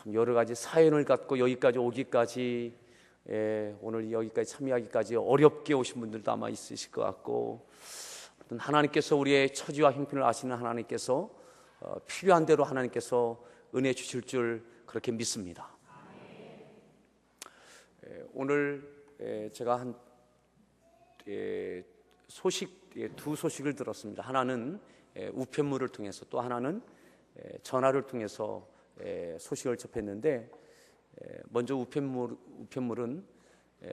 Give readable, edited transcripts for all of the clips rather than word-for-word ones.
참 여러 가지 사연을 갖고 여기까지 오기까지, 오늘 여기까지 참여하기까지 어렵게 오신 분들도 아마 있으실 것 같고, 하나님께서 우리의 처지와 형편을 아시는 하나님께서 필요한 대로 하나님께서 은혜 주실 줄 그렇게 믿습니다. 오늘 제가 두 소식을 들었습니다. 하나는 우편물을 통해서, 또 하나는 전화를 통해서 소식을 접했는데, 먼저 우편물은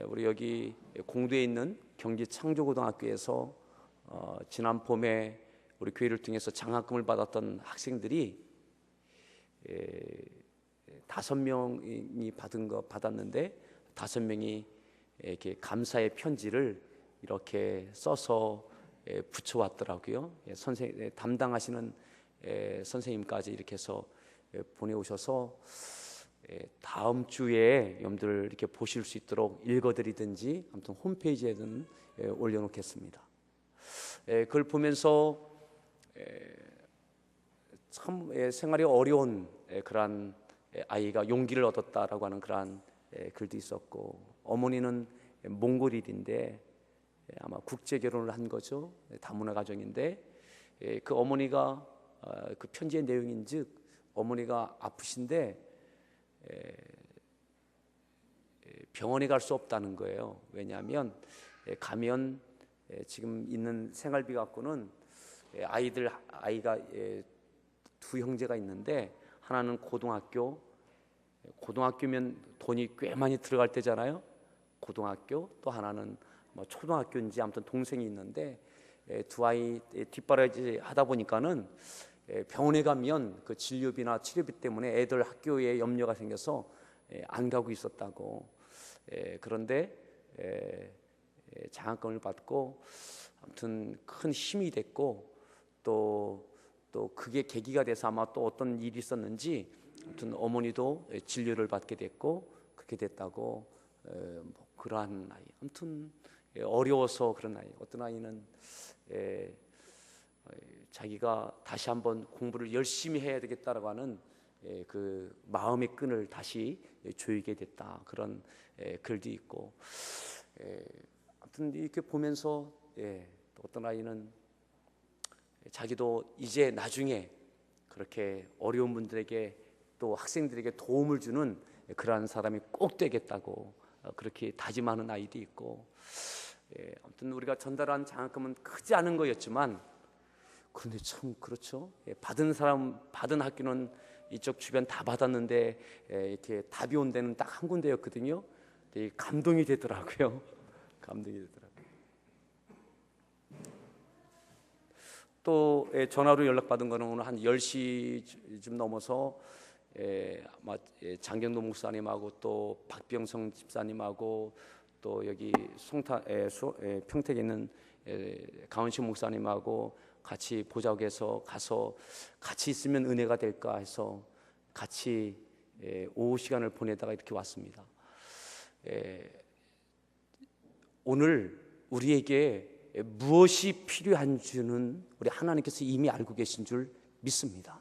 우리 여기 공도에 있는 경기창조고등학교에서 지난 봄에 우리 교회를 통해서 장학금을 받았던 학생들이 5명이 받았는데 5명이 이렇게 감사의 편지를 이렇게 써서 붙여왔더라고요. 담당하시는 선생님까지 이렇게 해서 보내오셔서 다음 주에 여러분들 이렇게 보실 수 있도록 읽어드리든지 아무튼 홈페이지에는 올려놓겠습니다. 그걸 보면서 참 생활이 어려운 그러한 아이가 용기를 얻었다라고 하는 그러한 글도 있었고, 어머니는 몽골인인데 아마 국제 결혼을 한 거죠. 다문화 가정인데 그 어머니가 그 편지의 내용인즉 어머니가 아프신데 병원에 갈 수 없다는 거예요. 왜냐하면 가면 지금 있는 생활비 갖고는 아이가 두 형제가 있는데, 하나는 고등학교면 돈이 꽤 많이 들어갈 때잖아요. 고등학교, 또 하나는 뭐 초등학교인지 아무튼 동생이 있는데, 두 아이 뒷바라지 하다 보니까는 병원에 가면 그 진료비나 치료비 때문에 애들 학교에 염려가 생겨서 안 가고 있었다고. 그런데 장학금을 받고 아무튼 큰 힘이 됐고, 또 그게 계기가 돼서 아마 또 어떤 일이 있었는지 아무튼 어머니도 진료를 받게 됐고 그렇게 됐다고. 뭐 그러한 아이, 아무튼 어려워서 그런 아이, 어떤 아이는 자기가 다시 한번 공부를 열심히 해야 되겠다라고 하는 그 마음의 끈을 다시 조이게 됐다, 그런 글도 있고. 아무튼 이렇게 보면서 또 어떤 아이는 자기도 이제 나중에 그렇게 어려운 분들에게 또 학생들에게 도움을 주는 그러한 사람이 꼭 되겠다고 그렇게 다짐하는 아이도 있고. 아무튼 우리가 전달한 장학금은 크지 않은 거였지만, 그런데 참 그렇죠. 받은 학교는 이쪽 주변 다 받았는데 이렇게 답이 온 데는 딱 한 군데였거든요. 감동이 되더라고요. 감동이 되더라고요. 또 전화로 연락받은 거는 오늘 한 10시쯤 넘어서 장경도 목사님하고 또 박병성 집사님하고 또 여기 평택에 있는 강원식 목사님하고 같이 보자고 해서 가서 같이 있으면 은혜가 될까 해서 같이 오후 시간을 보내다가 이렇게 왔습니다. 오늘 우리에게 무엇이 필요한지는 우리 하나님께서 이미 알고 계신 줄 믿습니다.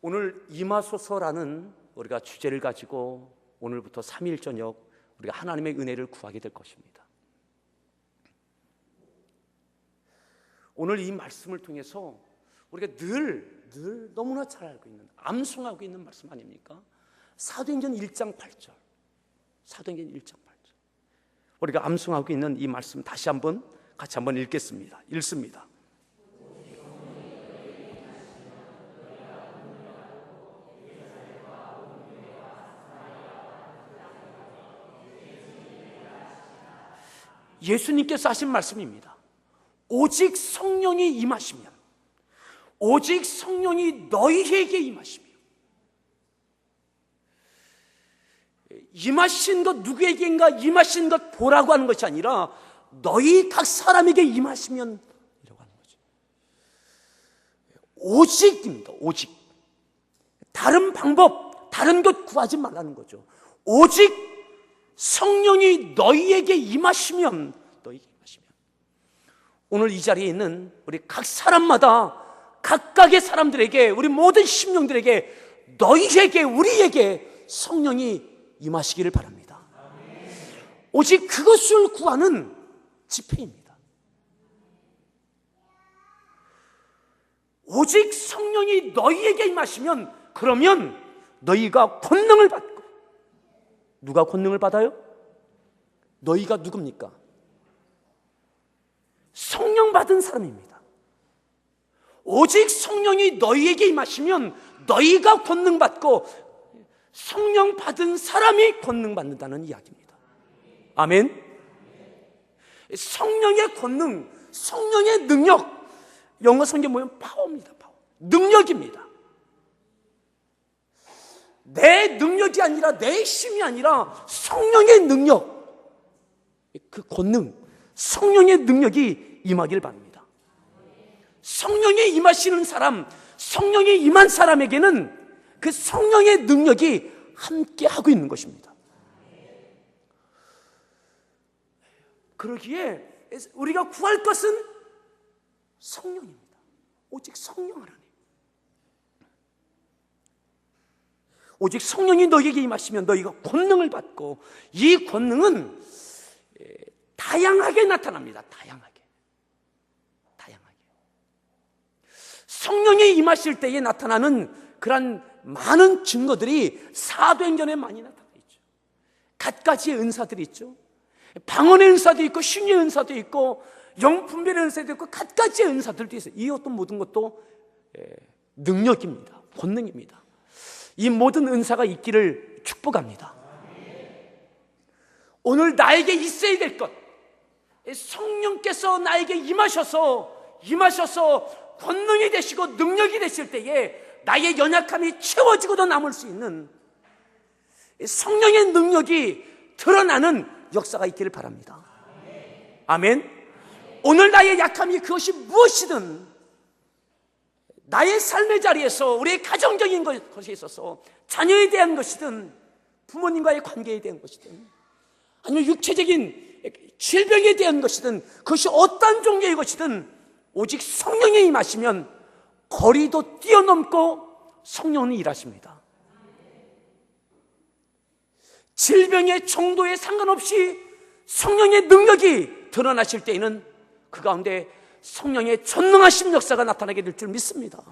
오늘 임하소서라는 우리가 주제를 가지고 오늘부터 3일 저녁 우리가 하나님의 은혜를 구하게 될 것입니다. 오늘 이 말씀을 통해서 우리가 늘 너무나 잘 알고 있는, 암송하고 있는 말씀 아닙니까? 사도행전 1장 8절. 사도행전 1장 8절. 우리가 암송하고 있는 이 말씀 같이 한번 읽겠습니다. 읽습니다. 예수님께서 하신 말씀입니다. 오직 성령이 임하시면, 오직 성령이 너희에게 임하시며, 임하신 것 누구에게인가 임하신 것 보라고 하는 것이 아니라 너희 각 사람에게 임하시면 이라고 하는 거죠. 오직입니다. 오직. 다른 방법, 다른 것 구하지 말라는 거죠. 오직 성령이 너희에게 임하시면, 오늘 이 자리에 있는 우리 각 사람마다 각각의 사람들에게, 우리 모든 심령들에게, 너희에게, 우리에게 성령이 임하시기를 바랍니다. 오직 그것을 구하는 집회입니다. 오직 성령이 너희에게 임하시면, 그러면 너희가 권능을 받고. 누가 권능을 받아요? 너희가 누굽니까? 성령 받은 사람입니다. 오직 성령이 너희에게 임하시면 너희가 권능 받고, 성령 받은 사람이 권능 받는다는 이야기입니다. 아멘. 성령의 권능, 성령의 능력, 영어 성경 보면 파워입니다. 파워. 능력입니다. 내 능력이 아니라, 내 힘이 아니라 성령의 능력, 그 권능, 성령의 능력이 임하길 바랍니다. 성령이 임하시는 사람, 성령이 임한 사람에게는 그 성령의 능력이 함께 하고 있는 것입니다. 그러기에 우리가 구할 것은 성령입니다. 오직 성령 하나님. 오직 성령이 너희에게 임하시면 너희가 권능을 받고, 이 권능은 다양하게 나타납니다. 다양하게. 성령이 임하실 때에 나타나는 그런 많은 증거들이 사도행전에 많이 나타나 있죠. 갖가지의 은사들이 있죠. 방언의 은사도 있고, 신의 은사도 있고, 영분별의 은사도 있고, 갖가지의 은사들도 있어요. 이 어떤 모든 것도 능력입니다. 권능입니다. 이 모든 은사가 있기를 축복합니다. 오늘 나에게 있어야 될 것, 성령께서 나에게 임하셔서 권능이 되시고 능력이 되실 때에 나의 연약함이 채워지고도 남을 수 있는 성령의 능력이 드러나는 역사가 있기를 바랍니다. 아멘. 오늘 나의 약함이 그것이 무엇이든, 나의 삶의 자리에서, 우리의 가정적인 것에 있어서, 자녀에 대한 것이든, 부모님과의 관계에 대한 것이든, 아니면 육체적인 질병에 대한 것이든, 그것이 어떤 종류의 것이든, 오직 성령이 임하시면 거리도 뛰어넘고 성령은 일하십니다. 질병의 정도에 상관없이 성령의 능력이 드러나실 때에는 그 가운데 성령의 전능하신 역사가 나타나게 될 줄 믿습니다.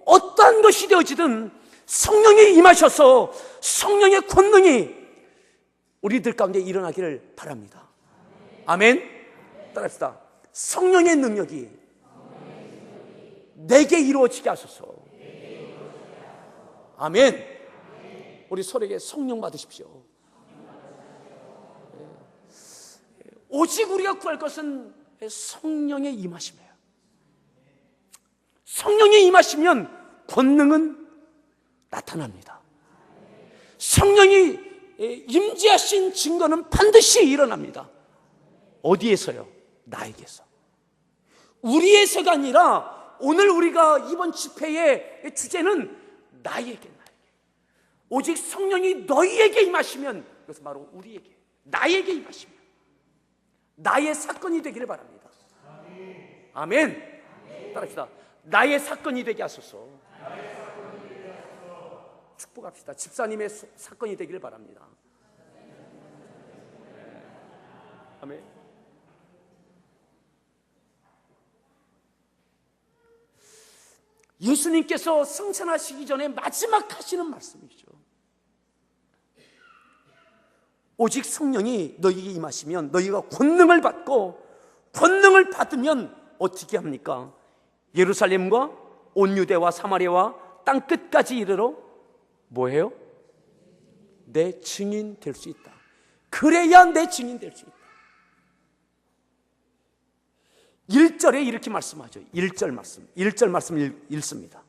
어떠한 것이 되어지든 성령이 임하셔서 성령의 권능이 우리들 가운데 일어나기를 바랍니다. 아멘. 따라합시다. 성령의 능력이 내게 이루어지게 하소서. 아멘. 우리 서로에게 성령 받으십시오. 오직 우리가 구할 것은 성령의 임하심이에요. 성령이 임하시면 권능은 나타납니다. 성령이 임재하신 증거는 반드시 일어납니다. 어디에서요? 나에게서. 우리에서가 아니라 오늘 우리가 이번 집회의 주제는 나에게. 오직 성령이 너희에게 임하시면, 그것은 바로 우리에게, 나에게 임하시면 나의 사건이 되기를 바랍니다. 아멘. 따라합시다. 나의 사건이 되게 하소서. 축복합시다. 집사님의 사건이 되기를 바랍니다. 아멘. 예수님께서 승천하시기 전에 마지막 하시는 말씀이죠. 오직 성령이 너희에게 임하시면 너희가 권능을 받고, 권능을 받으면 어떻게 합니까? 예루살렘과 온 유대와 사마리아와 땅 끝까지 이르러 뭐해요? 내 증인 될 수 있다. 그래야 내 증인 될 수 있다. 1절에 이렇게 말씀하죠. 1절 말씀 읽습니다.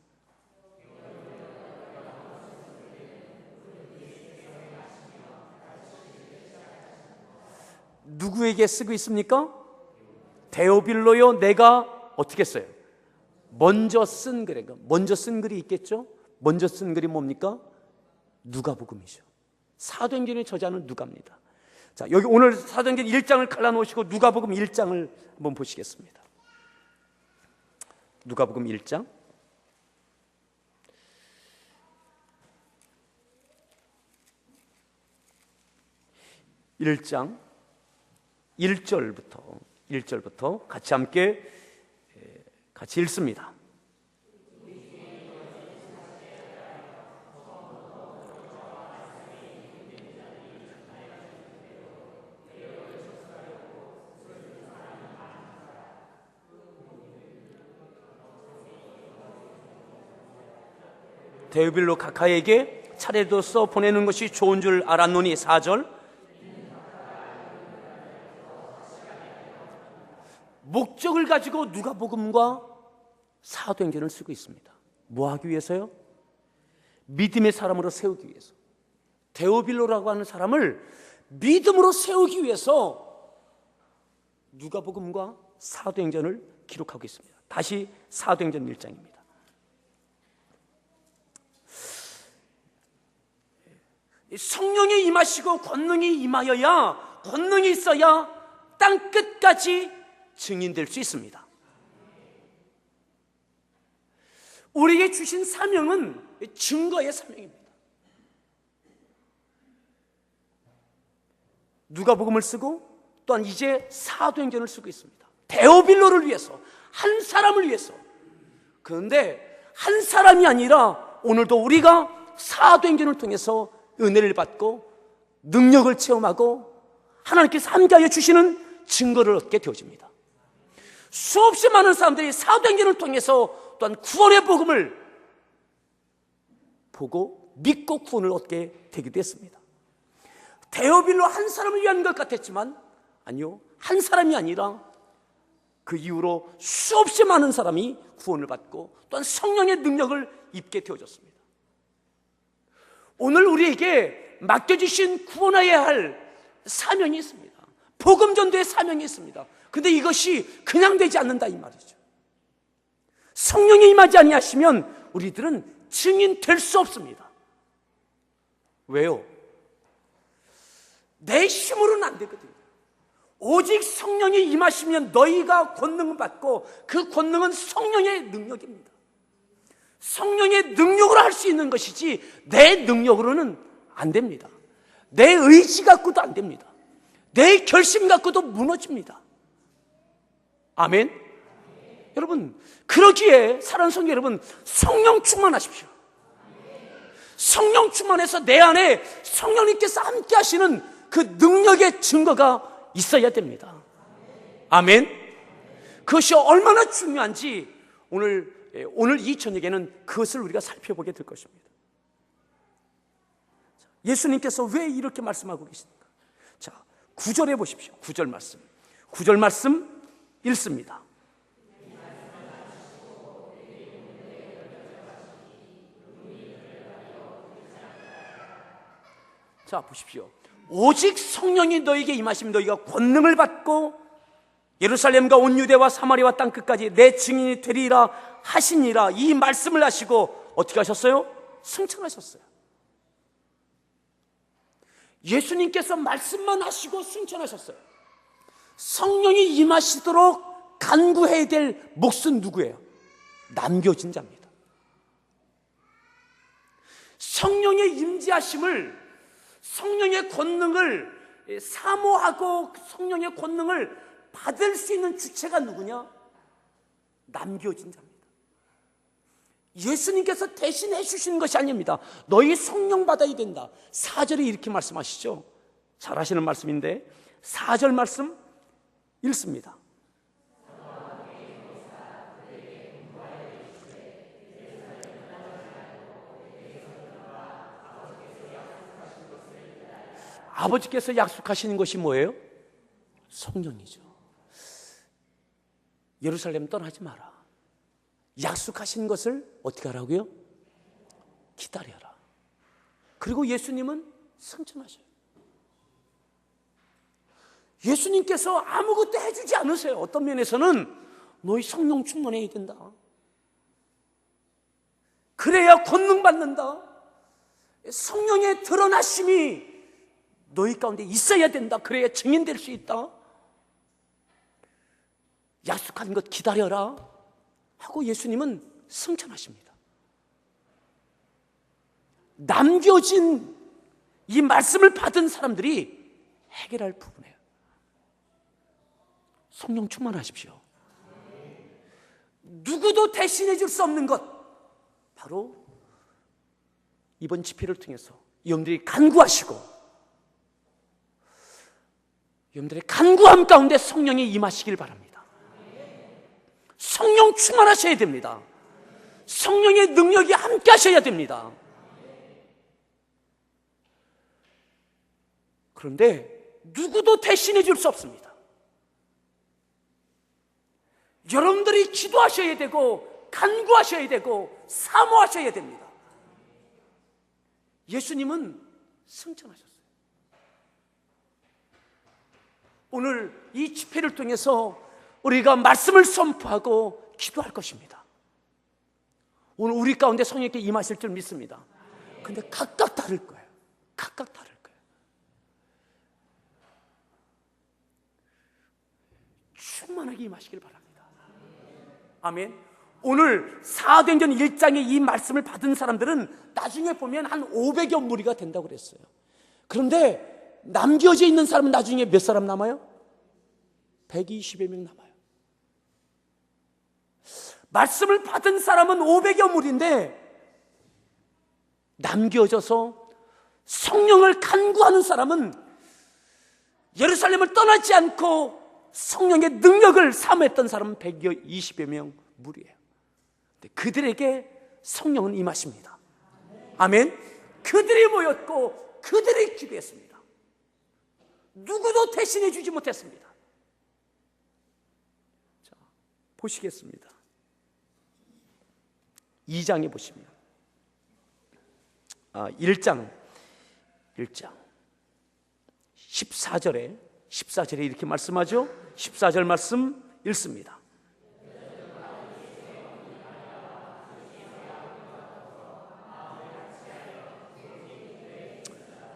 누구에게 쓰고 있습니까? 데오빌로요. 내가 어떻게 써요? 먼저 쓴 글에, 먼저 쓴 글이 있겠죠? 먼저 쓴 글이 뭡니까? 누가복음이죠. 사도행전의 저자는 누가입니다. 자, 여기 오늘 사도행전 1장을 갈라놓으시고 누가복음 1장을 한번 보시겠습니다. 누가복음 1장 1절부터 같이 함께 같이 읽습니다. 데오빌로 가카에게 차례로서 보내는 것이 좋은 줄 알았노니 4절 목적을 가지고 누가복음과 사도행전을 쓰고 있습니다. 뭐 하기 위해서요? 믿음의 사람으로 세우기 위해서. 데오빌로라고 하는 사람을 믿음으로 세우기 위해서 누가복음과 사도행전을 기록하고 있습니다. 다시 사도행전 1장입니다. 성령이 임하시고 권능이 임하여야, 권능이 있어야 땅 끝까지 증인될 수 있습니다. 우리에게 주신 사명은 증거의 사명입니다. 누가복음을 쓰고 또한 이제 사도행전을 쓰고 있습니다. 데오빌로를 위해서, 한 사람을 위해서. 그런데 한 사람이 아니라 오늘도 우리가 사도행전을 통해서 은혜를 받고 능력을 체험하고 하나님께서 함께하여 주시는 증거를 얻게 되어집니다. 수없이 많은 사람들이 사도행전을 통해서 또한 구원의 복음을 보고 믿고 구원을 얻게 되기도 했습니다. 데오빌로 한 사람을 위한 것 같았지만 아니요, 한 사람이 아니라 그 이후로 수없이 많은 사람이 구원을 받고 또한 성령의 능력을 입게 되어졌습니다. 오늘 우리에게 맡겨주신 구원해야 할 사명이 있습니다. 복음전도의 사명이 있습니다. 그런데 이것이 그냥 되지 않는다 이 말이죠. 성령이 임하지 아니하시면 우리들은 증인될 수 없습니다. 왜요? 내 힘으로는 안 되거든요. 오직 성령이 임하시면 너희가 권능을 받고 그 권능은 성령의 능력입니다. 성령의 능력으로 할 수 있는 것이지 내 능력으로는 안 됩니다. 내 의지 갖고도 안 됩니다. 내 결심 갖고도 무너집니다. 아멘? 여러분, 그러기에 사랑하는 성도 여러분, 성령 충만하십시오. 성령 충만해서 내 안에 성령님께서 함께 하시는 그 능력의 증거가 있어야 됩니다. 아멘? 그것이 얼마나 중요한지 오늘 이 저녁에는 그것을 우리가 살펴보게 될 것입니다. 예수님께서 왜 이렇게 말씀하고 계십니까? 자, 9절에 보십시오. 9절 말씀 읽습니다. 자, 보십시오. 오직 성령이 너에게 임하시면 너희가 권능을 받고 예루살렘과 온 유대와 사마리아와 땅끝까지 내 증인이 되리라 하시니라. 이 말씀을 하시고 어떻게 하셨어요? 승천하셨어요. 예수님께서 말씀만 하시고 승천하셨어요. 성령이 임하시도록 간구해야 될 몫은 누구예요? 남겨진 자입니다. 성령의 임재하심을, 성령의 권능을 사모하고 성령의 권능을 받을 수 있는 주체가 누구냐? 남겨진 자입니다. 예수님께서 대신 해주시는 것이 아닙니다. 너희 성령 받아야 된다. 4절에 이렇게 말씀하시죠. 잘 하시는 말씀인데 4절 말씀 읽습니다. 아버지께서 약속하시는 것이 뭐예요? 성령이죠. 예루살렘 떠나지 마라. 약속하신 것을 어떻게 하라고요? 기다려라. 그리고 예수님은 승천하셔요. 예수님께서 아무것도 해주지 않으세요. 어떤 면에서는 너희 성령 충만해야 된다. 그래야 권능 받는다. 성령의 드러나심이 너희 가운데 있어야 된다. 그래야 증인될 수 있다. 약속한 것 기다려라. 하고 예수님은 승천하십니다. 남겨진 이 말씀을 받은 사람들이 해결할 부분이에요. 성령 충만하십시오. 누구도 대신해 줄 수 없는 것, 바로 이번 집회를 통해서 여러분들이 간구하시고 여러분들의 간구함 가운데 성령이 임하시길 바랍니다. 성령 충만하셔야 됩니다. 성령의 능력이 함께 하셔야 됩니다. 그런데 누구도 대신해 줄 수 없습니다. 여러분들이 기도하셔야 되고 간구하셔야 되고 사모하셔야 됩니다. 예수님은 승천하셨어요. 오늘 이 집회를 통해서 우리가 말씀을 선포하고 기도할 것입니다. 오늘 우리 가운데 성령께 임하실 줄 믿습니다. 근데 각각 다를 거예요. 각각 다를 거예요. 충만하게 임하시길 바랍니다. 아멘. 오늘 사도행전 1장의 이 말씀을 받은 사람들은 나중에 보면 한 500여 무리가 된다고 그랬어요. 그런데 남겨져 있는 사람은 나중에 몇 사람 남아요? 120여 명 남아요. 말씀을 받은 사람은 500여 무리인데 남겨져서 성령을 간구하는 사람은 예루살렘을 떠나지 않고 성령의 능력을 사모했던 사람은 120여 명 무리예요. 그들에게 성령은 임하십니다. 아멘. 그들이 모였고 그들이 기도했습니다. 누구도 대신해 주지 못했습니다. 자, 보시겠습니다. 2장에 보시면 1장 14절에 이렇게 말씀하죠. 14절 말씀 읽습니다.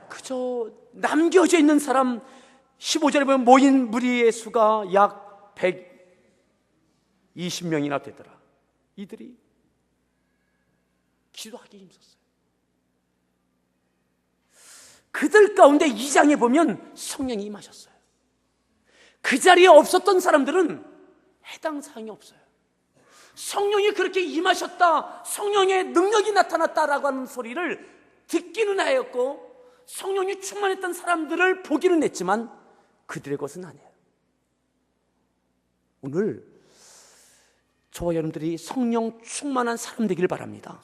그저 남겨져 있는 사람 15절에 보면 모인 무리의 수가 약 120명이나 되더라. 이들이 기도하기 힘썼어요. 그들 가운데 2장에 보면 성령이 임하셨어요. 그 자리에 없었던 사람들은 해당 사항이 없어요. 성령이 그렇게 임하셨다, 성령의 능력이 나타났다라고 하는 소리를 듣기는 하였고 성령이 충만했던 사람들을 보기는 했지만 그들의 것은 아니에요. 오늘 저와 여러분들이 성령 충만한 사람 되기를 바랍니다.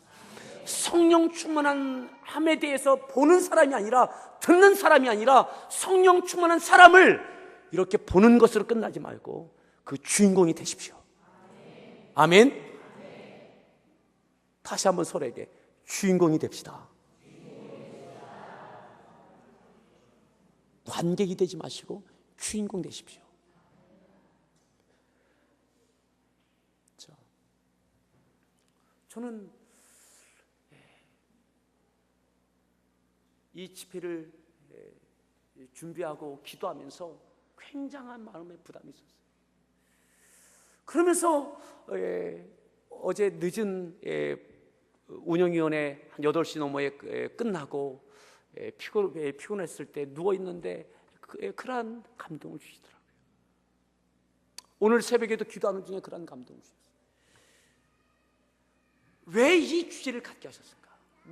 성령 충만한 함에 대해서 보는 사람이 아니라 듣는 사람이 아니라 성령 충만한 사람을 이렇게 보는 것으로 끝나지 말고 그 주인공이 되십시오. 아멘. 다시 한번 서로에게 주인공이 됩시다. 관객이 되지 마시고 주인공 되십시오. 자, 저는 이 집회를 준비하고 기도하면서 굉장한 마음의 부담이 있었어요. 그러면서 어제 늦은 운영위원회 한 8시 넘어에 끝나고 피곤했을 때 누워있는데 그러한 감동을 주시더라고요. 오늘 새벽에도 기도하는 중에 그러한 감동을 주셨어요. 왜 이 주제를 갖게 하셨을까?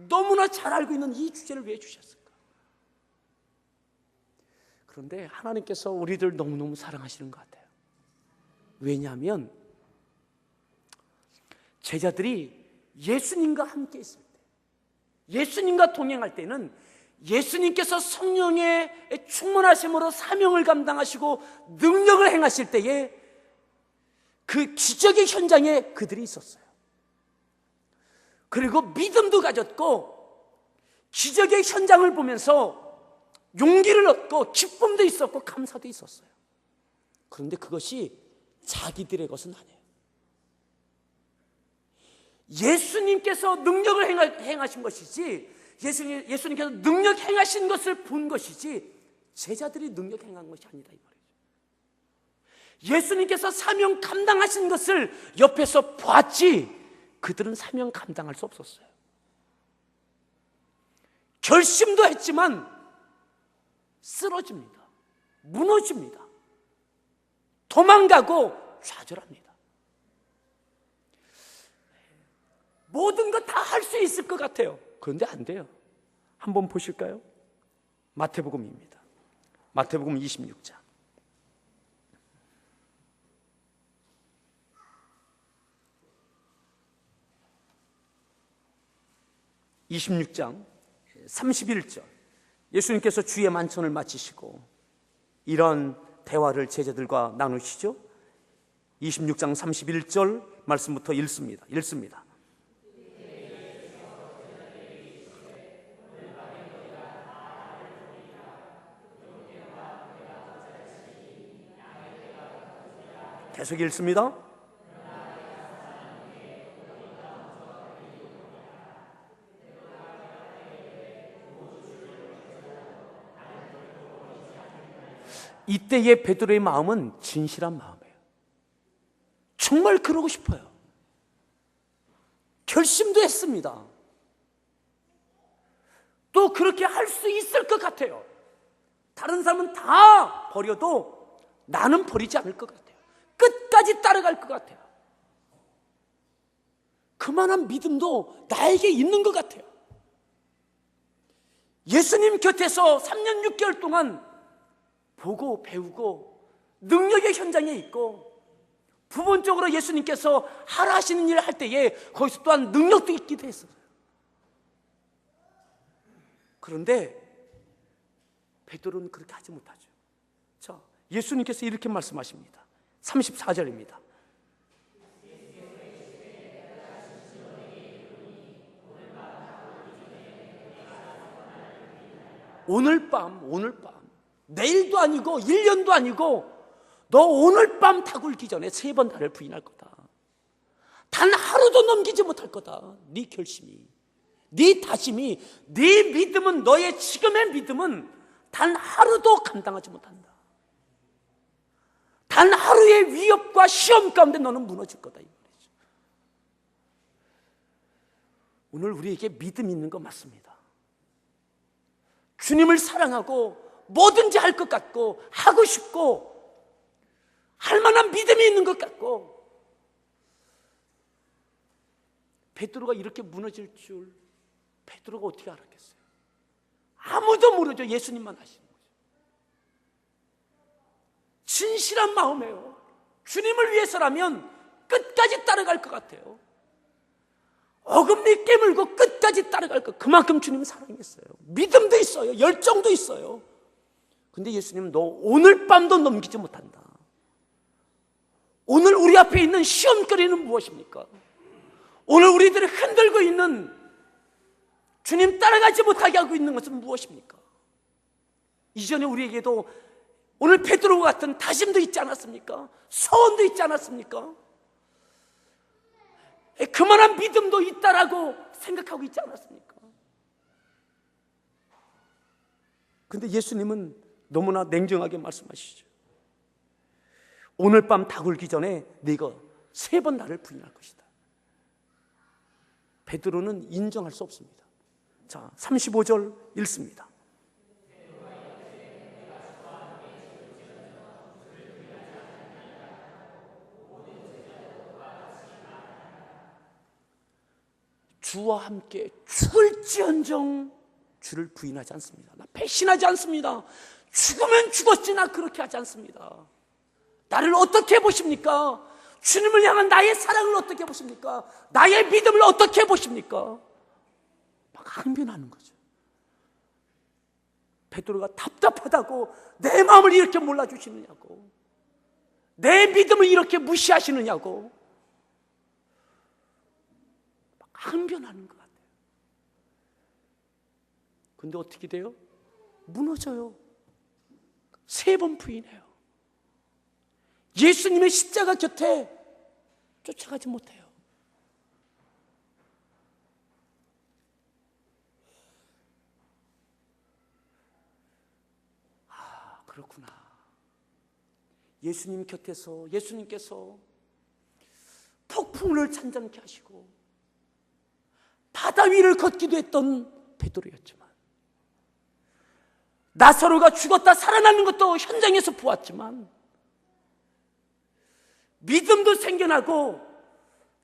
너무나 잘 알고 있는 이 주제를 왜 주셨을까? 그런데 하나님께서 우리들 너무너무 사랑하시는 것 같아요. 왜냐하면 제자들이 예수님과 함께 있을 때, 예수님과 동행할 때는 예수님께서 성령의 충만하심으로 사명을 감당하시고 능력을 행하실 때에 그 기적의 현장에 그들이 있었어요. 그리고 믿음도 가졌고 기적의 현장을 보면서 용기를 얻고 기쁨도 있었고 감사도 있었어요. 그런데 그것이 자기들의 것은 아니에요. 예수님께서 능력을 행하신 것이지, 예수님께서 능력 행하신 것을 본 것이지 제자들이 능력 행한 것이 아니다 이 말이죠. 예수님께서 사명 감당하신 것을 옆에서 봤지 그들은 사명 감당할 수 없었어요. 결심도 했지만 쓰러집니다. 무너집니다. 도망가고 좌절합니다. 모든 것 다 할 수 있을 것 같아요. 그런데 안 돼요. 한번 보실까요? 마태복음입니다. 마태복음 26장. 26장 31절. 예수님께서 주의 만찬을 마치시고 이런 대화를 제자들과 나누시죠. 26장 31절 말씀부터 읽습니다. 계속 읽습니다. 이때의 베드로의 마음은 진실한 마음이에요. 정말 그러고 싶어요. 결심도 했습니다. 또 그렇게 할 수 있을 것 같아요. 다른 사람은 다 버려도 나는 버리지 않을 것 같아요. 끝까지 따라갈 것 같아요. 그만한 믿음도 나에게 있는 것 같아요. 예수님 곁에서 3년 6개월 동안 보고 배우고 능력의 현장에 있고 부분적으로 예수님께서 하라 하시는 일을 할 때에 거기서 또한 능력도 있기도 했어요. 그런데 베드로는 그렇게 하지 못하죠. 자, 예수님께서 이렇게 말씀하십니다. 34절입니다. 오늘 밤 내일도 아니고 1년도 아니고 너 오늘 밤 다 굴기 전에 3번 나를 부인할 거다. 단 하루도 넘기지 못할 거다. 네 결심이, 네 다짐이, 네 믿음은, 너의 지금의 믿음은 단 하루도 감당하지 못한다. 단 하루의 위협과 시험 가운데 너는 무너질 거다. 오늘 우리에게 믿음이 있는 거 맞습니다. 주님을 사랑하고 뭐든지 할 것 같고 하고 싶고 할 만한 믿음이 있는 것 같고 베드로가 이렇게 무너질 줄 베드로가 어떻게 알았겠어요? 아무도 모르죠. 예수님만 아시는 거죠. 진실한 마음이에요. 주님을 위해서라면 끝까지 따라갈 것 같아요. 어금니 깨물고 끝까지 따라갈 것. 그만큼 주님은 사랑했어요. 믿음도 있어요. 열정도 있어요. 근데 예수님은 너 오늘 밤도 넘기지 못한다. 오늘 우리 앞에 있는 시험거리는 무엇입니까? 오늘 우리들이 흔들고 있는 주님 따라가지 못하게 하고 있는 것은 무엇입니까? 이전에 우리에게도 오늘 베드로와 같은 다짐도 있지 않았습니까? 소원도 있지 않았습니까? 그만한 믿음도 있다라고 생각하고 있지 않았습니까? 근데 예수님은 너무나 냉정하게 말씀하시죠. 오늘 밤 다 굴기 전에 네가 3번 나를 부인할 것이다. 베드로는 인정할 수 없습니다. 자, 35절 읽습니다. 주와 함께 죽을지언정 주를 부인하지 않습니다. 나 배신하지 않습니다. 죽으면 죽었지 나 그렇게 하지 않습니다. 나를 어떻게 보십니까? 주님을 향한 나의 사랑을 어떻게 보십니까? 나의 믿음을 어떻게 보십니까? 막 항변하는 거죠. 베드로가 답답하다고 내 마음을 이렇게 몰라주시느냐고, 내 믿음을 이렇게 무시하시느냐고 막 항변하는 것 같아요. 근데 어떻게 돼요? 무너져요. 3번 부인해요. 예수님의 십자가 곁에 쫓아가지 못해요. 그렇구나. 예수님 곁에서 예수님께서 폭풍을 잔잔케 하시고 바다 위를 걷기도 했던 베드로였지만, 나사로가 죽었다 살아나는 것도 현장에서 보았지만, 믿음도 생겨나고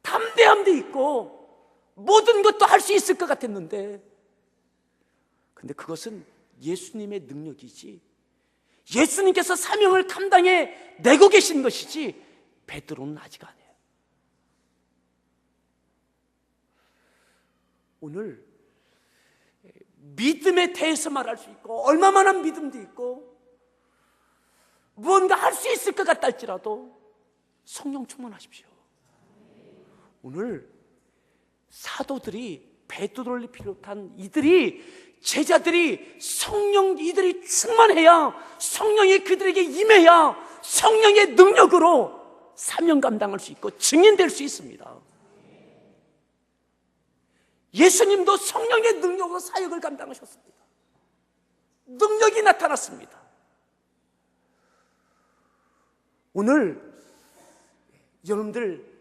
담대함도 있고 모든 것도 할 수 있을 것 같았는데, 근데 그것은 예수님의 능력이지, 예수님께서 사명을 감당해 내고 계신 것이지 베드로는 아직 아니에요. 오늘 믿음에 대해서 말할 수 있고 얼마만한 믿음도 있고 무언가 할 수 있을 것 같다 할지라도 성령 충만하십시오. 오늘 사도들이, 베드로를 비롯한 이들이, 제자들이 이들이 충만해야, 성령이 그들에게 임해야 성령의 능력으로 사명 감당할 수 있고 증인될 수 있습니다. 예수님도 성령의 능력으로 사역을 감당하셨습니다. 능력이 나타났습니다. 오늘 여러분들,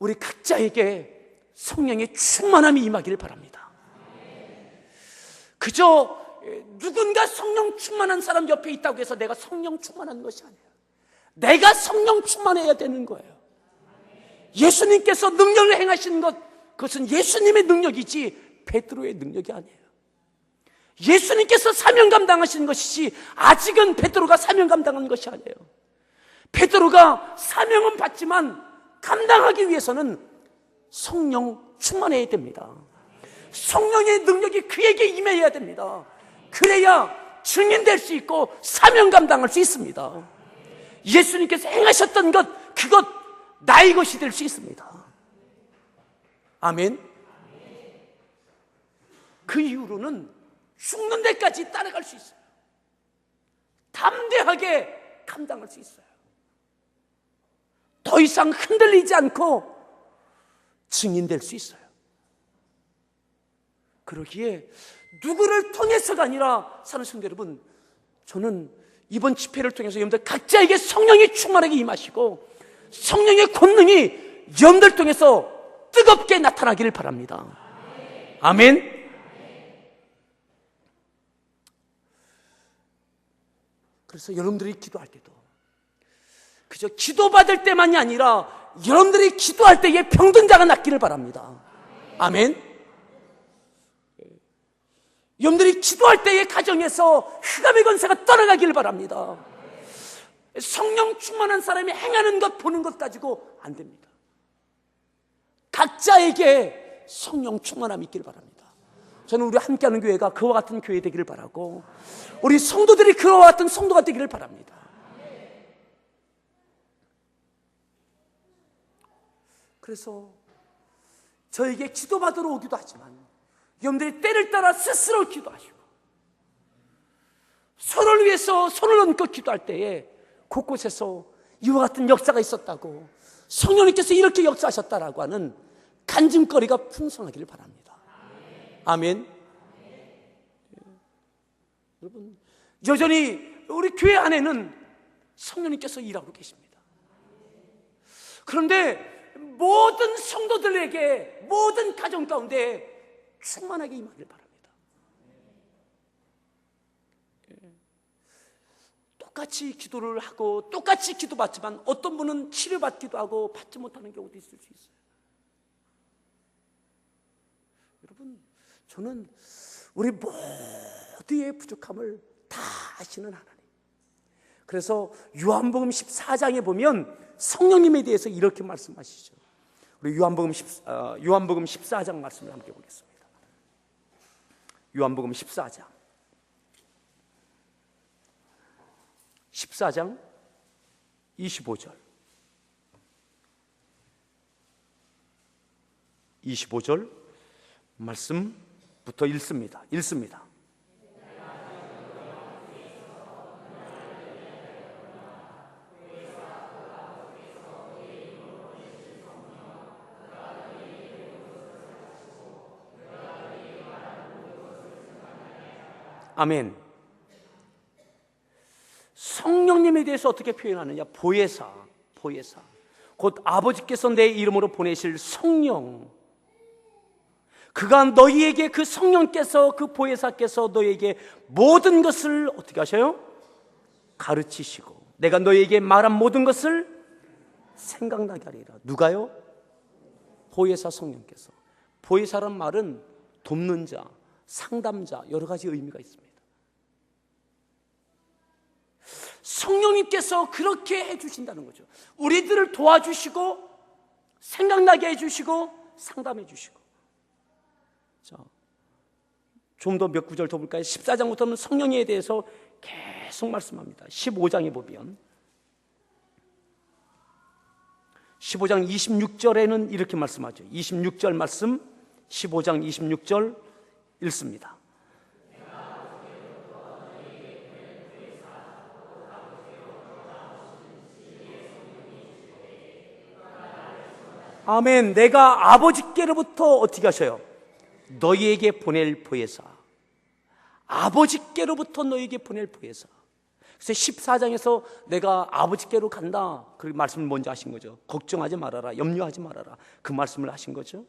우리 각자에게 성령의 충만함이 임하기를 바랍니다. 그저 누군가 성령 충만한 사람 옆에 있다고 해서 내가 성령 충만한 것이 아니에요. 내가 성령 충만해야 되는 거예요. 예수님께서 능력을 행하시는 것, 그것은 예수님의 능력이지 베드로의 능력이 아니에요. 예수님께서 사명 감당하시는 것이지 아직은 베드로가 사명 감당하는 것이 아니에요. 베드로가 사명은 받지만 감당하기 위해서는 성령 충만해야 됩니다. 성령의 능력이 그에게 임해야 됩니다. 그래야 증인될 수 있고 사명 감당할 수 있습니다. 예수님께서 행하셨던 것, 그것 나의 것이 될 수 있습니다. 아멘. 그 이후로는 죽는 데까지 따라갈 수 있어요. 담대하게 감당할 수 있어요. 더 이상 흔들리지 않고 증인될 수 있어요. 그러기에 누구를 통해서가 아니라, 사는 성도 여러분, 저는 이번 집회를 통해서 여러분들 각자에게 성령이 충만하게 임하시고 성령의 권능이 여러분들 통해서 뜨겁게 나타나기를 바랍니다. 아멘. 그래서 여러분들이 기도할 때도 그저 기도받을 때만이 아니라 여러분들이 기도할 때에 병든 자가 낫기를 바랍니다. 아멘. 여러분들이 기도할 때에 가정에서 흑암의 권세가 떠나가기를 바랍니다. 성령 충만한 사람이 행하는 것, 보는 것 가지고 안 됩니다. 각자에게 성령 충만함이 있기를 바랍니다. 저는 우리 함께하는 교회가 그와 같은 교회 되기를 바라고, 우리 성도들이 그와 같은 성도가 되기를 바랍니다. 그래서 저에게 기도받으러 오기도 하지만 여러분들이 때를 따라 스스로 기도하시고 서로를 위해서 손을 얹고 기도할 때에 곳곳에서 이와 같은 역사가 있었다고, 성령님께서 이렇게 역사하셨다라고 하는 간증거리가 풍성하기를 바랍니다. 아멘. 여러분, 여전히 우리 교회 안에는 성령님께서 일하고 계십니다. 그런데 모든 성도들에게, 모든 가정 가운데 충만하게 임하기를 바랍니다. 똑같이 기도를 하고 똑같이 기도받지만 어떤 분은 치료받기도 하고 받지 못하는 경우도 있을 수 있어요. 여러분, 저는 우리 모두의 부족함을 다 아시는 하나님, 그래서 요한복음 14장에 보면 성령님에 대해서 이렇게 말씀하시죠. 우리 요한복음 14장 말씀을 함께 보겠습니다. 요한복음 14장 25절 25절 말씀부터 읽습니다. 아멘. 성령님 하나님에 대해서 어떻게 표현하느냐? 보혜사, 보혜사. 곧 아버지께서 내 이름으로 보내실 성령, 그가 너희에게, 그 성령께서, 그 보혜사께서 너희에게 모든 것을 어떻게 하셔요? 가르치시고 내가 너희에게 말한 모든 것을 생각나게 하리라. 누가요? 보혜사 성령께서. 보혜사란 말은 돕는 자, 상담자, 여러 가지 의미가 있습니다. 성령님께서 그렇게 해주신다는 거죠. 우리들을 도와주시고 생각나게 해주시고 상담해 주시고. 자, 좀 더 몇 구절 더 볼까요? 14장부터는 성령에 대해서 계속 말씀합니다. 15장에 보면 15장 26절에는 이렇게 말씀하죠. 26절 말씀, 15장 26절 읽습니다. 아멘. 내가 아버지께로부터 어떻게 하셔요? 너희에게 보낼 보혜사. 아버지께로부터 너희에게 보낼 보혜사. 그래서 14장에서 내가 아버지께로 간다, 그 말씀을 먼저 하신 거죠. 걱정하지 말아라, 염려하지 말아라, 그 말씀을 하신 거죠.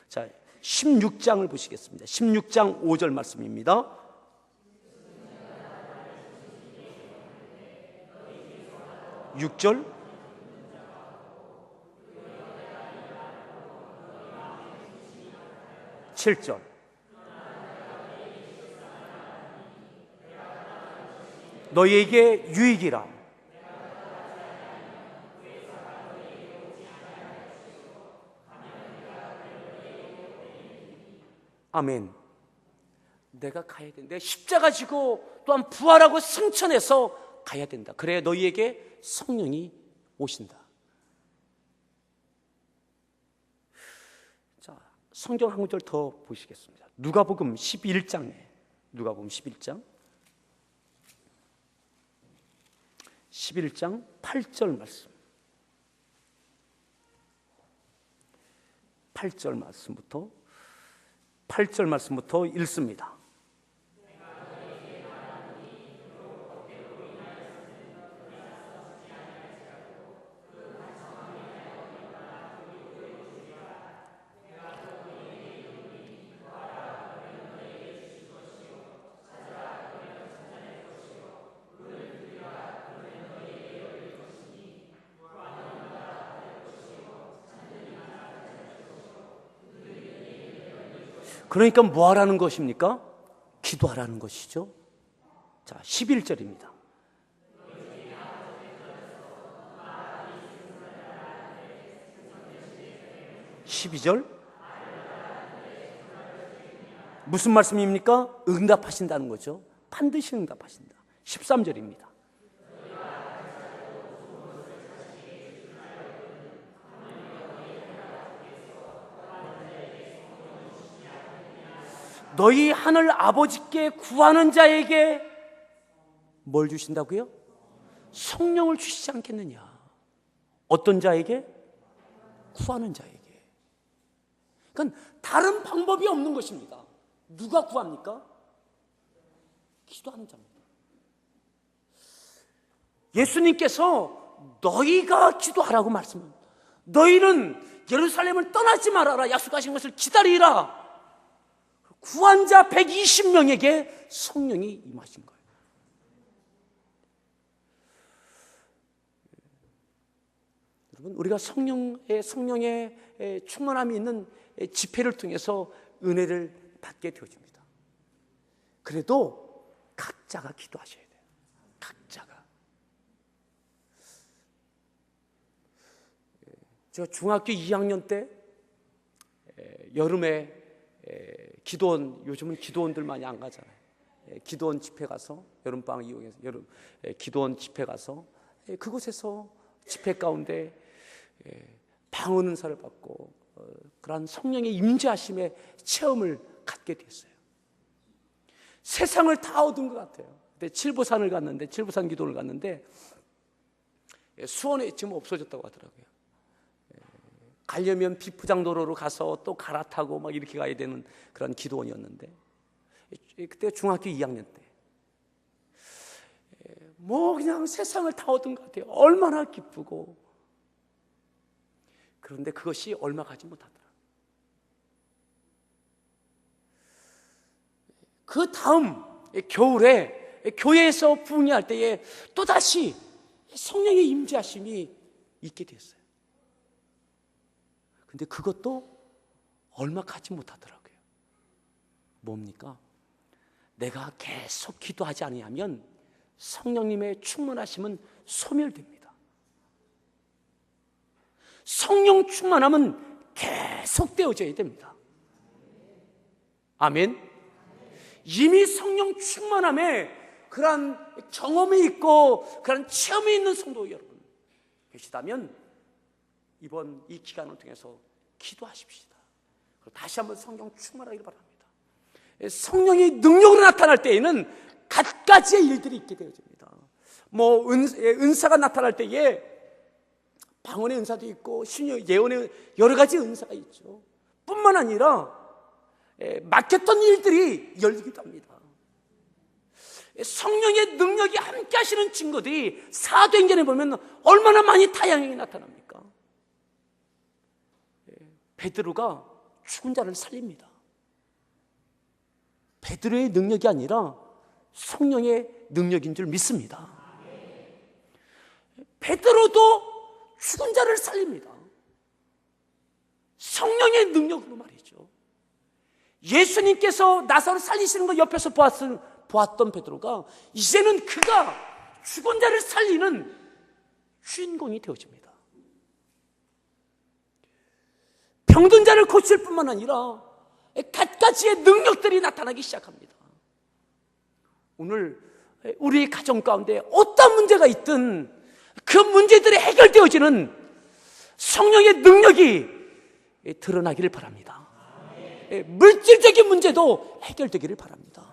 자, 16장을 보시겠습니다. 16장 5절 말씀입니다. 육 절, 칠 절. 너희에게 유익이라. 아멘. 내가 가야 된다. 내가 십자가 지고 또한 부활하고 승천해서 가야 된다. 그래야 너희에게 성령이 오신다. 자, 성경 한 구절 더 보시겠습니다. 누가복음 11장에, 누가복음 11장 11장 8절 말씀, 8절 말씀부터 읽습니다. 그러니까 뭐 하라는 것입니까? 기도하라는 것이죠. 자, 11절입니다. 12절. 무슨 말씀입니까? 응답하신다는 거죠. 반드시 응답하신다. 13절입니다. 너희 하늘 아버지께 구하는 자에게 뭘 주신다고요? 성령을 주시지 않겠느냐. 어떤 자에게? 구하는 자에게. 그러니까 다른 방법이 없는 것입니다. 누가 구합니까? 기도하는 자입니다. 예수님께서 너희가 기도하라고 말씀합니다. 너희는 예루살렘을 떠나지 말아라, 약속하신 것을 기다리라. 구한 자 120명에게 성령이 임하신 거예요. 여러분, 우리가 성령의 충만함이 있는 집회를 통해서 은혜를 받게 되어집니다. 그래도 각자가 기도하셔야 돼요. 각자가. 제가 중학교 2학년 때 여름에 기도원, 요즘은 기도원들 많이 안 가잖아요. 기도원 집회 가서, 여름방학 이용해서 기도원 집회 가서 그곳에서 집회 가운데 방언 은사를 받고 그러한 성령의 임재하심의 체험을 갖게 됐어요. 세상을 다 얻은 것 같아요. 그때 칠보산을 갔는데, 칠보산 기도를 갔는데 수원에 지금 없어졌다고 하더라고요. 가려면 비포장도로로 가서 또 갈아타고 막 이렇게 가야 되는 그런 기도원이었는데, 그때 중학교 2학년 때 그냥 세상을 다 얻은 것 같아요. 얼마나 기쁘고. 그런데 그것이 얼마 가지 못하더라. 그 다음 겨울에 교회에서 부흥회할 때에 또다시 성령의 임재하심이 있게 됐어요. 근데 그것도 얼마 가지 못하더라고요. 뭡니까? 내가 계속 기도하지 않으면 성령님의 충만하심은 소멸됩니다. 성령 충만함은 계속 되어져야 됩니다. 아멘. 이미 성령 충만함에 그러한 경험이 있고 그러한 체험이 있는 성도 여러분 계시다면 이번 이 기간을 통해서 기도하십시다. 다시 한번 성령 충만하기를 바랍니다. 성령이 능력으로 나타날 때에는 갖가지의 일들이 있게 되어집니다. 은사가 나타날 때에 방언의 은사도 있고 신유 예언의 여러 가지 은사가 있죠. 뿐만 아니라 막혔던 일들이 열리기도 합니다. 성령의 능력이 함께 하시는 증거들이 사도행전에 보면 얼마나 많이 다양하게 나타납니까? 베드로가 죽은 자를 살립니다. 베드로의 능력이 아니라 성령의 능력인 줄 믿습니다. 베드로도 죽은 자를 살립니다. 성령의 능력으로 말이죠. 예수님께서 나사로 살리시는 거 옆에서 보았던 베드로가 이제는 그가 죽은 자를 살리는 주인공이 되어집니다. 병든 자를 고칠 뿐만 아니라 갖가지의 능력들이 나타나기 시작합니다. 오늘 우리 가정 가운데 어떤 문제가 있든 그 문제들이 해결되어지는 성령의 능력이 드러나기를 바랍니다. 물질적인 문제도 해결되기를 바랍니다.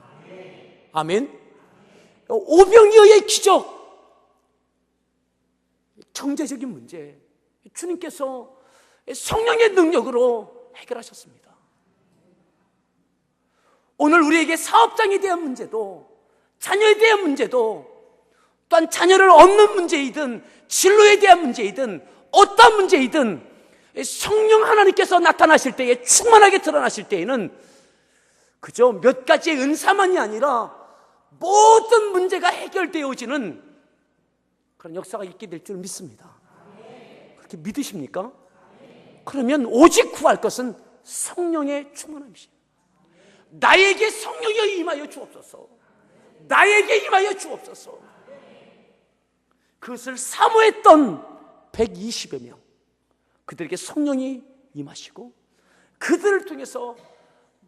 아멘. 오병이어의 기적, 경제적인 문제 주님께서 성령의 능력으로 해결하셨습니다. 오늘 우리에게 사업장에 대한 문제도 자녀에 대한 문제도 또한 자녀를 얻는 문제이든 진로에 대한 문제이든 어떤 문제이든 성령 하나님께서 나타나실 때에 충만하게 드러나실 때에는 그저 몇 가지의 은사만이 아니라 모든 문제가 해결되어지는 그런 역사가 있게 될 줄 믿습니다. 그렇게 믿으십니까? 그러면 오직 구할 것은 성령의 충만함이십니다. 나에게 성령이 임하여 주옵소서. 나에게 임하여 주옵소서. 그것을 사모했던 120여 명 그들에게 성령이 임하시고 그들을 통해서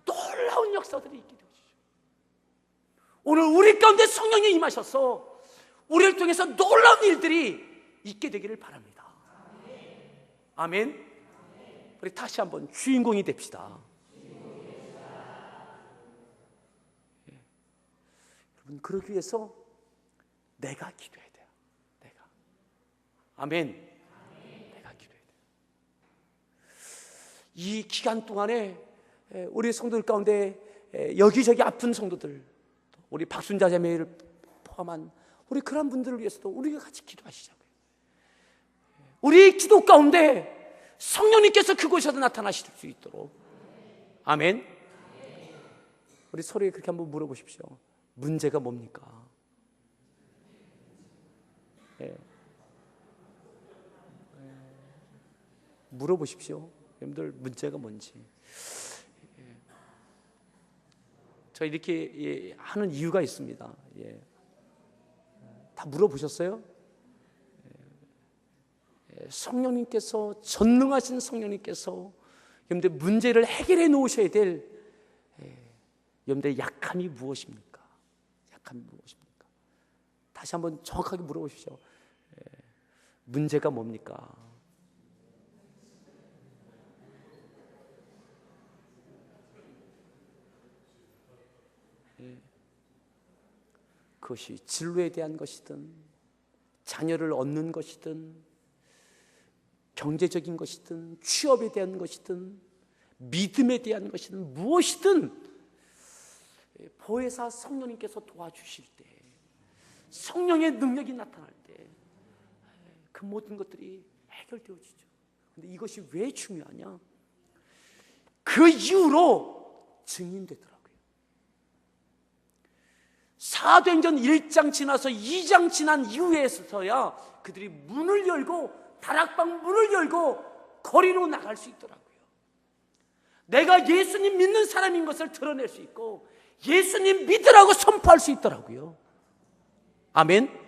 놀라운 역사들이 있게 되어지죠. 오늘 우리 가운데 성령이 임하셔서 우리를 통해서 놀라운 일들이 있게 되기를 바랍니다. 아멘. 우리 다시 한번 주인공이 됩시다. 여러분, 그러기 위해서 내가 기도해야 돼요. 내가. 아멘. 내가 기도해야 돼요. 이 기간 동안에 우리 성도들 가운데 여기저기 아픈 성도들, 우리 박순자 자매를 포함한 우리 그런 분들을 위해서도 우리가 같이 기도하시자고요. 우리 기도 가운데 성령님께서 그곳에서 나타나실 수 있도록. 아멘. 우리 서로에 그렇게 한번 물어보십시오. 문제가 뭡니까? 물어보십시오. 여러분들 문제가 뭔지. 저 이렇게 하는 이유가 있습니다. 다 물어보셨어요? 성령님께서, 전능하신 성령님께서 여러분들 문제를 해결해 놓으셔야 될 여러분들의 약함이 무엇입니까? 약함이 무엇입니까? 다시 한번 정확하게 물어보십시오. 문제가 뭡니까? 그것이 진로에 대한 것이든 자녀를 얻는 것이든 경제적인 것이든 취업에 대한 것이든 믿음에 대한 것이든 무엇이든 보혜사 성령님께서 도와주실 때 성령의 능력이 나타날 때 그 모든 것들이 해결되어지죠. 근데 이것이 왜 중요하냐? 그 이후로 증인되더라고요. 사도행전 1장 지나서 2장 지난 이후에서야 그들이 문을 열고, 다락방 문을 열고 거리로 나갈 수 있더라고요. 내가 예수님 믿는 사람인 것을 드러낼 수 있고 예수님 믿으라고 선포할 수 있더라고요. 아멘.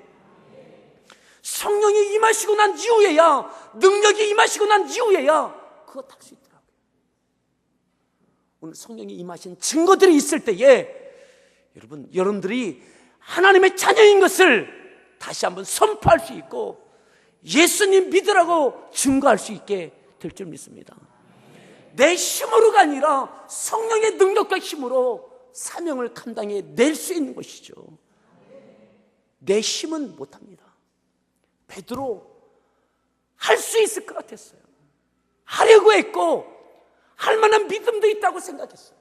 성령이 임하시고 난 이후에야, 능력이 임하시고 난 이후에야 그거 할 수 있더라고요. 오늘 성령이 임하신 증거들이 있을 때에 여러분들이 하나님의 자녀인 것을 다시 한번 선포할 수 있고 예수님 믿으라고 증거할 수 있게 될 줄 믿습니다. 내 힘으로가 아니라 성령의 능력과 힘으로 사명을 감당해 낼 수 있는 것이죠. 내 힘은 못합니다. 베드로 할 수 있을 것 같았어요. 하려고 했고 할 만한 믿음도 있다고 생각했어요.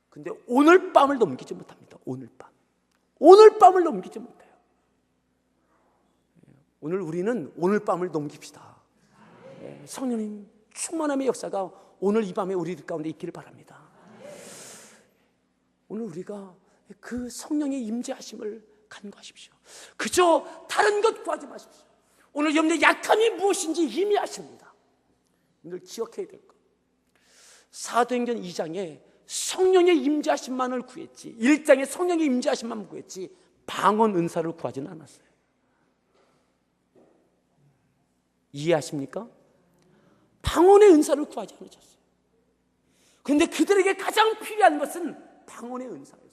근데 오늘 밤을 넘기지 못합니다. 오늘 밤을 넘기지 못해요. 오늘 우리는 오늘 밤을 넘깁시다. 성령님 충만함의 역사가 오늘 이 밤에 우리들 가운데 있기를 바랍니다. 오늘 우리가 그 성령의 임재하심을 간구하십시오. 그저 다른 것 구하지 마십시오. 오늘 여러분의 약함이 무엇인지 이미 아십니다. 늘 기억해야 될 것. 사도행전 2장에 성령의 임재하심만을 구했지, 1장에 성령의 임재하심만 구했지 방언 은사를 구하지는 않았어요. 이해하십니까? 방언의 은사를 구하지 않으셨어요. 그런데 그들에게 가장 필요한 것은 방언의 은사였어요.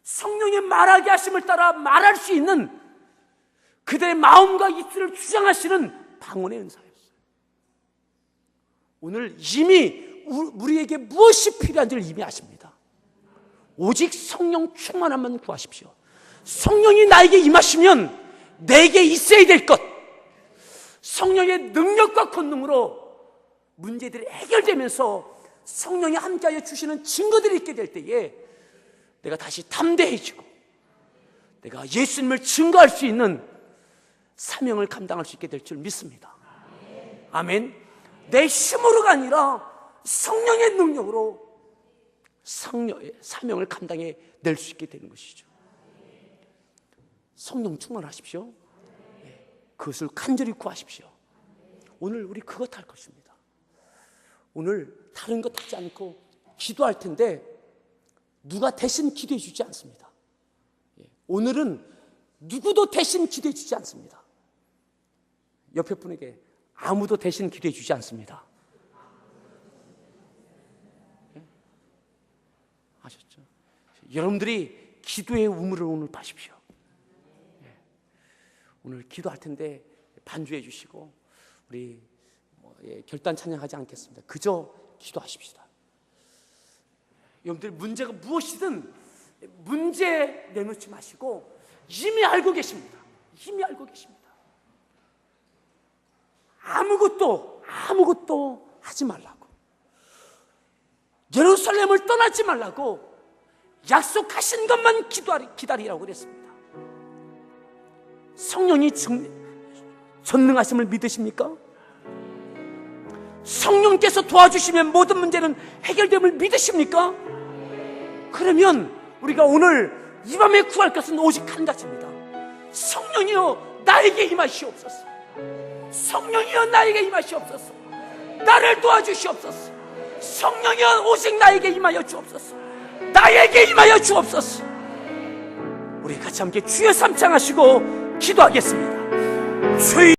성령의 말하게 하심을 따라 말할 수 있는 그들의 마음과 입술을 주장하시는 방언의 은사였어요. 오늘 이미 우리에게 무엇이 필요한지를 이미 아십니다. 오직 성령 충만함만 구하십시오. 성령이 나에게 임하시면 내게 있어야 될 것, 성령의 능력과 권능으로 문제들이 해결되면서 성령이 함께하여 주시는 증거들이 있게 될 때에 내가 다시 담대해지고 내가 예수님을 증거할 수 있는 사명을 감당할 수 있게 될 줄 믿습니다. 아멘. 내 힘으로가 아니라 성령의 능력으로 사명을 감당해 낼 수 있게 되는 것이죠. 성령 충만하십시오. 그것을 간절히 구하십시오. 오늘 우리 그것 할 것입니다. 오늘 다른 것 하지 않고 기도할 텐데 누가 대신 기도해 주지 않습니다. 오늘은 누구도 대신 기도해 주지 않습니다. 옆에 분에게 아무도 대신 기도해 주지 않습니다. 아셨죠? 여러분들이 기도의 우물을 오늘 파십시오. 오늘 기도할 텐데 반주해 주시고 우리 결단 찬양하지 않겠습니다. 그저 기도하십시다. 여러분들 문제가 무엇이든 문제 내놓지 마시고 이미 알고 계십니다. 이미 알고 계십니다. 아무것도 하지 말라고, 예루살렘을 떠나지 말라고 약속하신 것만 기다리라고 그랬습니다. 성령이 전능하심을 믿으십니까? 성령께서 도와주시면 모든 문제는 해결됨을 믿으십니까? 그러면 우리가 오늘 이 밤에 구할 것은 오직 한 가지입니다. 성령이여 나에게 임하시옵소서. 성령이여 나에게 임하시옵소서. 나를 도와주시옵소서. 성령이여 오직 나에게 임하여 주옵소서. 나에게 임하여 주옵소서. 우리 같이 함께 주여 삼창하시고 기도하겠습니다. 주여